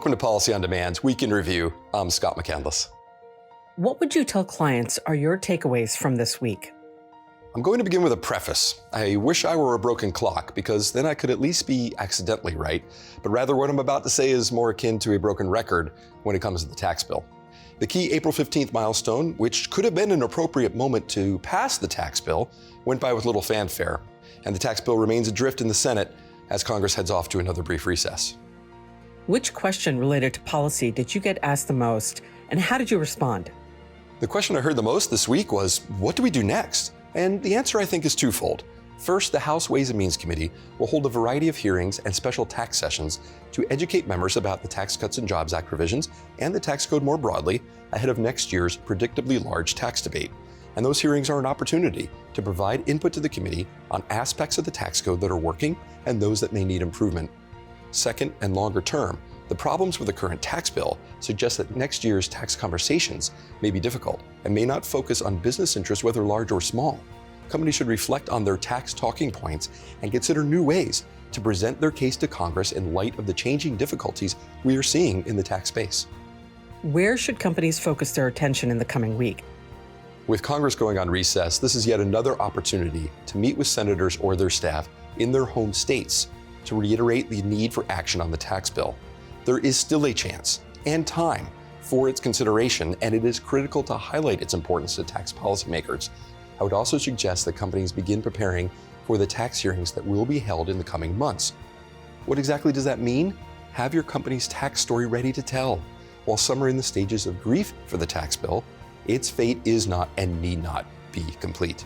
Welcome to Policy on Demand's Week in Review. I'm Scott McCandless. What would you tell clients are your takeaways from this week? I'm going to begin with a preface. I wish I were a broken clock, because then I could at least be accidentally right. But rather, what I'm about to say is more akin to a broken record when it comes to the tax bill. The key April 15th milestone, which could have been an appropriate moment to pass the tax bill, went by with little fanfare. And the tax bill remains adrift in the Senate as Congress heads off to another brief recess. Which question related to policy did you get asked the most, and how did you respond? The question I heard the most this week was, what do we do next? And the answer, I think, is twofold. First, the House Ways and Means Committee will hold a variety of hearings and special tax sessions to educate members about the Tax Cuts and Jobs Act provisions and the tax code more broadly ahead of next year's predictably large tax debate. And those hearings are an opportunity to provide input to the committee on aspects of the tax code that are working and those that may need improvement. Second, and longer term, the problems with the current tax bill suggest that next year's tax conversations may be difficult and may not focus on business interests, whether large or small. Companies should reflect on their tax talking points and consider new ways to present their case to Congress in light of the changing difficulties we are seeing in the tax space. Where should companies focus their attention in the coming week? With Congress going on recess, this is yet another opportunity to meet with senators or their staff in their home states to reiterate the need for action on the tax bill. There is still a chance and time for its consideration, and it is critical to highlight its importance to tax policymakers. I would also suggest that companies begin preparing for the tax hearings that will be held in the coming months. What exactly does that mean? Have your company's tax story ready to tell. While some are in the stages of grief for the tax bill, its fate is not and need not be complete.